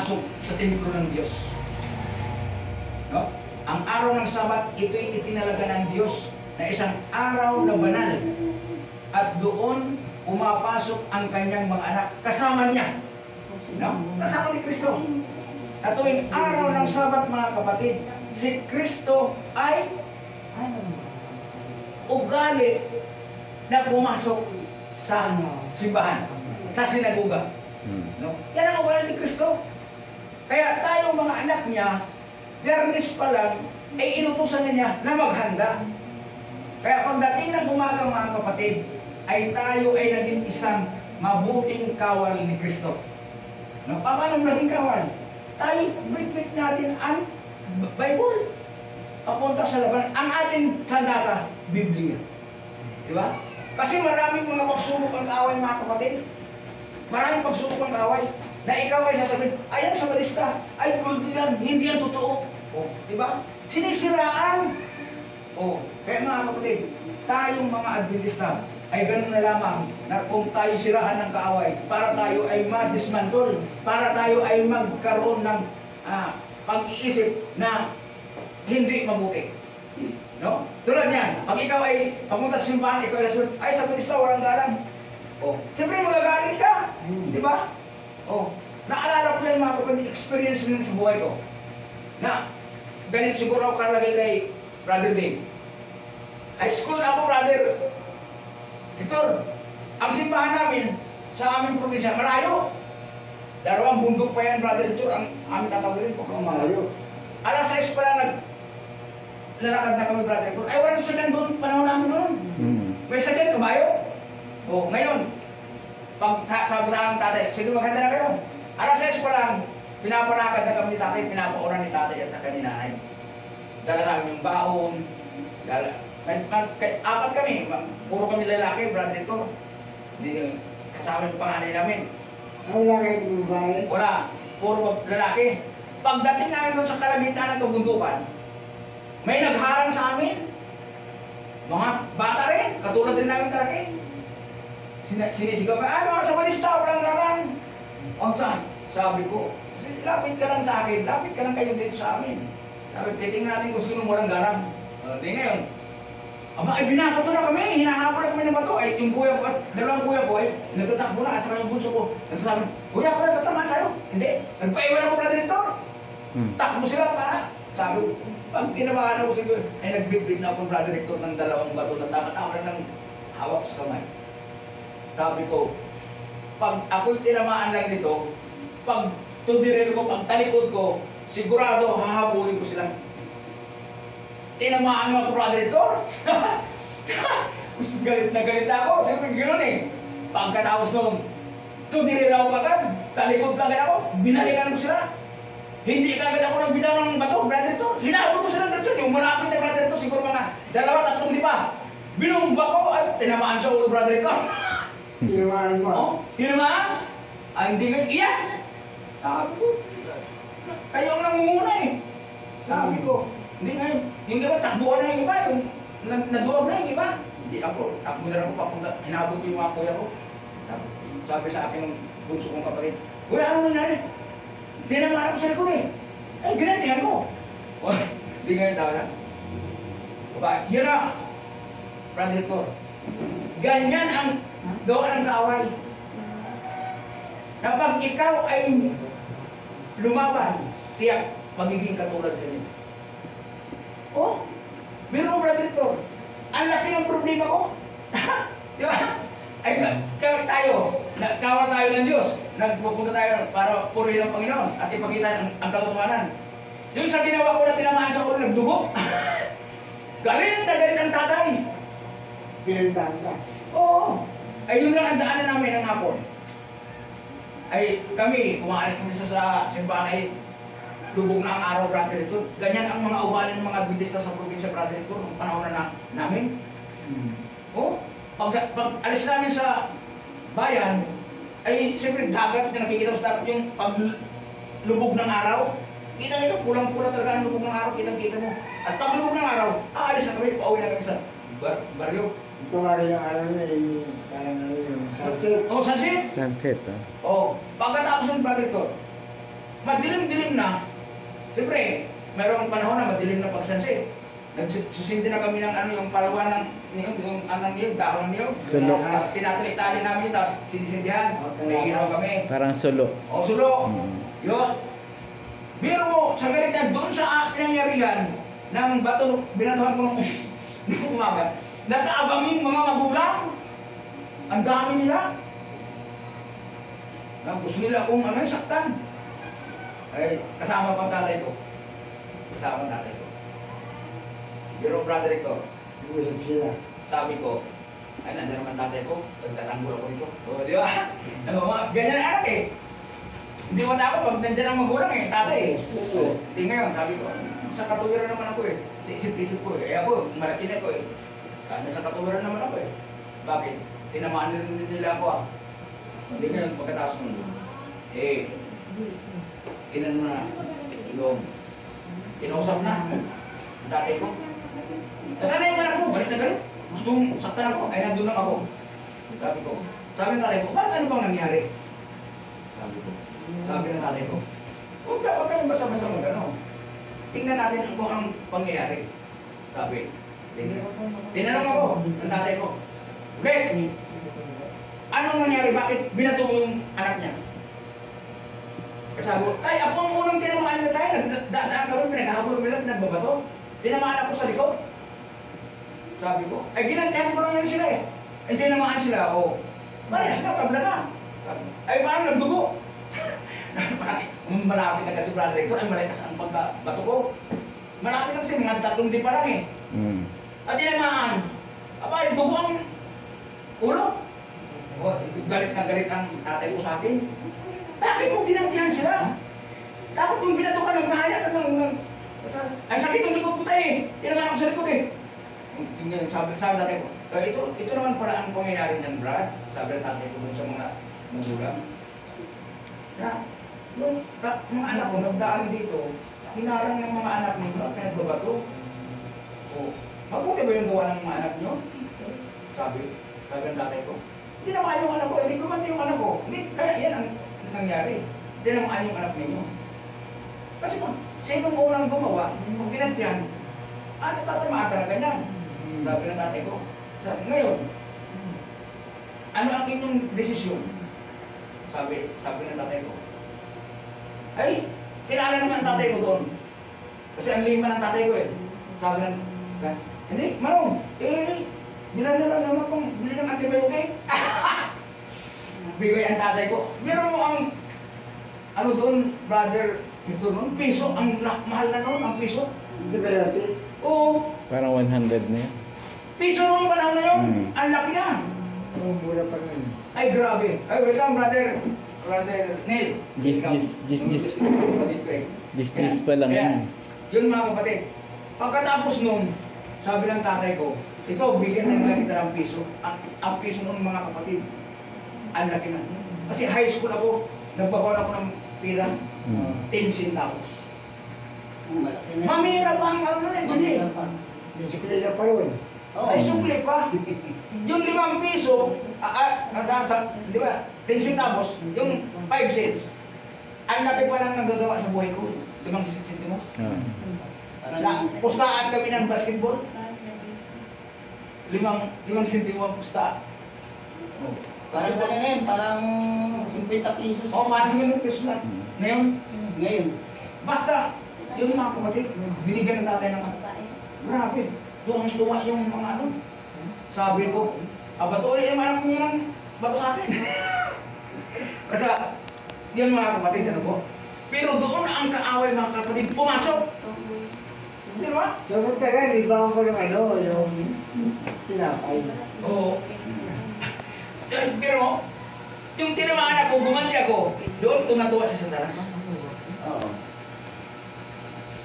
pumasok sa templo ng Diyos. No? Ang araw ng Sabat, ito'y itinalaga ng Diyos na isang araw na banal. At doon, pumapasok ang kanyang mga anak. Kasama niya. No? Kasama ni Kristo. At tuwing araw ng Sabat, mga kapatid, si Kristo ay ugali na pumasok sa simbahan, sa sinagoga. No? Yan ang ugali ni Kristo. Kaya tayo mga anak niya, Biyernes pa lang, ay inutusan niya na maghanda. Kaya pagdating ng umaga mga kapatid, ay tayo ay naging isang mabuting kawal ni Kristo. No? Paano naging kawal? Tayo, bitbit natin ang Bible. Papunta sa laban. Ang ating sandata, Biblia. Di ba? Kasi maraming mga pagsubok ang kaaway mga kapatid. Maraming pagsubok ang kaaway. Na ikaw ay sasabihin, ayan sa balista, ay gold yan, hindi yan totoo. O, di ba? Sinisiraan. O, kaya mga kapatid, tayong mga Adventista, ay ganun na lamang na kung tayo sirahan ng kaaway, para tayo ay ma-dismantle, para tayo ay magkaroon ng pag-iisip na hindi mabuti. No? Tulad niyan, pag ikaw ay papunta sa simbahan, ikaw ay sa balista, walang galang. O, siyempre magagalit ka. Di ba? Oh, naalala ko yan mga kapatid, experience nyo sa buhay ko. Na, ganito siguro ako kalagay kay Brother Dave. High school na ako, Brother Victor. Ang simbahan namin, sa aming probinsya, malayo. Dalawang bundok pa yan, Brother Victor, ang aming tatawagin ko kung malayo. Alas 6 pa lang lalakad na kami, Brother Victor. Ay, walang sakyan doon, panahon namin noon. May sakyan, kabayo. Oh, ngayon, pag sabi sa aming tatay, sige maghanda na kayo. Alas 6 pa lang, pinapalakad na kami ni tatay, pinapauran ni tatay at saka ni nanay. Dala namin yung baon, apat kami, puro kami lalaki, Brother Hector. Hindi kasama yung panganay namin. Wala kayo babae? Wala, puro lalaki. Pagdating namin doon sa kalamitan ng kabundukan, may nagharang sa amin. Mga bata rin, katulad rin namin kalaki. Sinisigaw ka, mga sa balista, walang galang. O sabi ko, lapit ka lang sa akin, lapit ka lang kayo dito sa amin. Sabi, titingnan natin kung sino walang galang. Di ngayon, aba, ay binabato na kami, hinahabol na kami ng bato. Ay, yung kuya ko at dalawang kuya ko ay nagtatakbo na at saka yung bunso ko. Nagsasabi, kuya ko, tatamaan tayo. Hindi, nagpaiwan ako, Brother Hector. Takbo sila para. Sabi ko, pag tinabahan ako siguro, ay nagbitbit na ako, Brother Hector, ng dalawang bato na tama-tama ng hawak sa kamay. Sabi ko, pag ako'y tinamaan lang nito, pag tudirin ko, pag talikod ko, sigurado hahabulin ko sila. Tinamaan mo ako, Brother Hector. Galit na galit ako. Siyempre gano'n eh. Pagkatapos nung tudirin ako agad, talikod lang ako, binalikan ko sila. Hindi kagad ako nagbitaw ng bato, Brother Hector. Hinabol ko sila dito. Yung malapit na Brother Hector, siguro mga 2-3 di ba? Binumba ko at tinamaan sa ulo, Brother Hector. Tinamaan mo? Oh, tinamaan? Ay, hindi nga iyak. Sabi ko, kayo ang nangunguna eh. Sabi ko, hindi nga yung iba, takbuhan na yung iba, yung naduwag na yung iba. Hindi ako, takbo na lang ako papunta, hinabot ko yung mga kuya ko. Sabi sa akin ng bunso kong kapatid, kuya, ano nangyari? Tinamaan ako sa likod eh. Ay, ginantihan mo. Hindi nga yun, sabi na. Baba, yun na, Brother Hector. Ganyan ang doon ng kaaway. Na pag ikaw ay lumaban, tiyak, magiging katulad ka nila. Oh, biro, Brother Hector, ang laki ng problema ko. Di ba? Ay, tayo, kawal tayo ng Diyos. Nagpupunta tayo para purihin ang Panginoon at ipakita ang katotohanan. Yung sa ginawa ko na tinamaan sa ulo, nagdugo. Galit na galit ang tatay. Pinuntahan ka? Oo. Ay, yun lang ang daanan namin ng hapon. Ay, kami, kumaalis kami sa simbahan ay lubog na ang araw, Brother Hector. Ganyan ang mga ugali ng mga Adventista sa probinsya, Brother Hector, nung panahon na namin. Oo. Pag alis namin sa bayan, ay siyempre dagat na nakikita sa dagat yung paglubog ng araw. Kita-kita, pulang-pula talaga ang lubog ng araw, kita-kita mo. At pag lubog ng araw, aalis na kami, pauwi na kami sa baryo. Ito nga rin yung araw na yung parang ano yung sunset. Oh, sunset? Sunset, ah. Oh, pagkatapos ng Brother Hector, madilim-dilim na. Siyempre, mayroong panahon na madilim na pagsansi. Nagsusindi na kami ng ano, yung palwa ng niyog, yung anong niyog, dahon ng niyog. Sulo. Tapos tinatali-tali namin, tapos sinisindihan. May ilaw kami. Parang sulo. O, sulo. Mm. Yun. Biro mo, sa galit na doon sa pinangyarihan ng bato, binaduhan ko nung umaga, nakaabangin mga magulang. Ang dami nila. Na gusto nila kung ano, saktan. Ay, kasama ko ang tatay ko. Kasama ang tatay ko. Biro, brother ito, Usap sila. sabi ko, ay, nandiyan naman tatay ko, nagtatanggol ako dito. O, di ba? Ano, ganyan ang anak eh. Hindi mo na ako pag nandiyan ang magulang eh, tatay eh. Oo. Di ngayon, sabi ko, sa katuwiran naman ako eh. Sa isip-isip ko eh. Ako, malaki na ko eh. Nasa katuwiran naman ako eh. Bakit? Tinamaan din nila ako ah. Hindi ngayon, pagkatapos mo, eh, inan mo na, yung, kinausap na, ang tatay ko. Nasaan yung anak mo? Galit na galit. Gustong saktan ako, ay nandun lang ako. Sabi ng tatay ko, bakit ano bang nangyari? Sabi ng tatay ko, huwag kayong basta-basta mag-ano. Tingnan natin kung anong pangyayari. Sabi, tinanong ako ng tatay ko, ulit, anong nangyari? Bakit binato mo yung anak niya? Sabi ko, ay ako ang unang tinamaan nila tayo. Nagdadaan kami, pinaghahabol nila, pinagbabato. Tinamaan ako sa likod. Sabi ko, ay ginantihan ko lang yan sila eh. Ay tinamaan sila, o, parehas na, tabla na. Sabi ko, ay paano nagdugo? Malapit na kasi brother Hector, ay malakas ang pagkabato ko. Malapit na kasi, mga 3 di pa lang eh. Mm. At tinamaan, abay, dugo ang ulo. O, galit na galit ang tatay ko sa akin. Bakit mo ginantihan sila? Dapat kung binato ka, nagkahaya ka ng... Ay sakit ng likod ko tayo eh. Tinamaan ako sa likod eh. Sabi tatay ko, ito naman para ang pangyayari niyan, Brad. Sabi ng tatay ko dun sa mga magulang. Na, yung mga anak ko, nagdaan dito, hinarang ng mga anak nito at pinagbabato. O, mabuti ba yung gawa ng mga anak nyo? Sabi ng tatay ko, hindi naman yung anak ko, hindi gumanti yung anak ko. Hindi, kaya yan ang nangyari. Hindi naman yung anak ninyo. Kasi kung sinong unang gumawa, kung ginantihan, ano tatamaan talaga niyan? Sabi ng tatay ko, ngayon, ano ang inyong desisyon? Sabi ng tatay ko, ay, kilala naman ang tatay ko doon. Kasi ang lima ng tatay ko eh. Sabi ng, hindi, Marong, nilala naman kung bili ng antibiotic. Bigay ang tatay ko. Meron mo ang, ano doon, brother, ito noon, piso, ang mahal na noon, ang piso. Hindi ba yun? Oo. Parang 100 na yun. Piso noong panahon na yun, ang laki na. Ang mura pa rin. Ay, grabe. Ay, welcome, brother. Brother Neil. Gis pa lang Kaya, yan. yun mga kapatid. Pagkatapos nun, sabi ng tatay ko, ito, bigyan na nila kita ng piso. Ang piso ng mga kapatid, ang laki na. Kasi high school ako, nagbabawal ako ng pira, 10 centavos. Mamira pa ang ano na, hindi. Bisikleta pa rin. Ay, sukli pa. Yung 5 piso, di ba, 10 centavos, yung 5 cents, ang laki pa lang nagagawa sa buhay ko. 5 centimos. Pustaan kami ng basketball. 5 centimo ang pusta. Parang ano na yun, parang 50 pesos. Oo, parang 50 pesos na. Ngayon, Ngayon. basta, yung mga kapatid, binigyan ng tatay ng grabe. Tuwang-tuwa yung mga ano. Sabi ko, bato ulit yung anak niya ng bato sa akin. Kasi, yun mga kapatid, ano po? Pero doon ang kaaway mga kapatid, pumasok. Di ba? Dapat taga, ibang ko ng ano, yung tinapay. Oo. Pero, yung tinamaan ako, gumanti ako, doon tumatuwa si Satanas. Oo.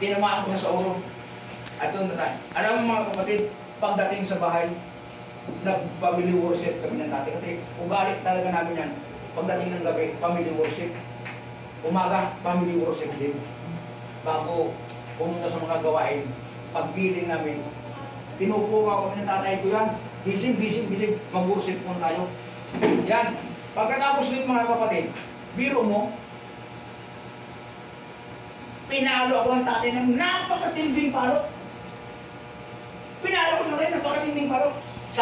Tinamaan ko sa ulo. At doon na tayo. Alam mo mga kapatid, pagdating sa bahay, nag-family worship kami ng dati. Kasi ugali talaga namin yan. Pagdating ng gabi, family worship. Umaga, family worship din. Bago pumunta sa mga gawain, paggising namin, pinupo ako ng tatay ko yan. Gising, mag-worship muna tayo. Yan. Pagkatapos din mga kapatid, biro mo, Pinalo ako ng tatay ng napakatinding palo. Pinalo ko na rin, napakatinding palo.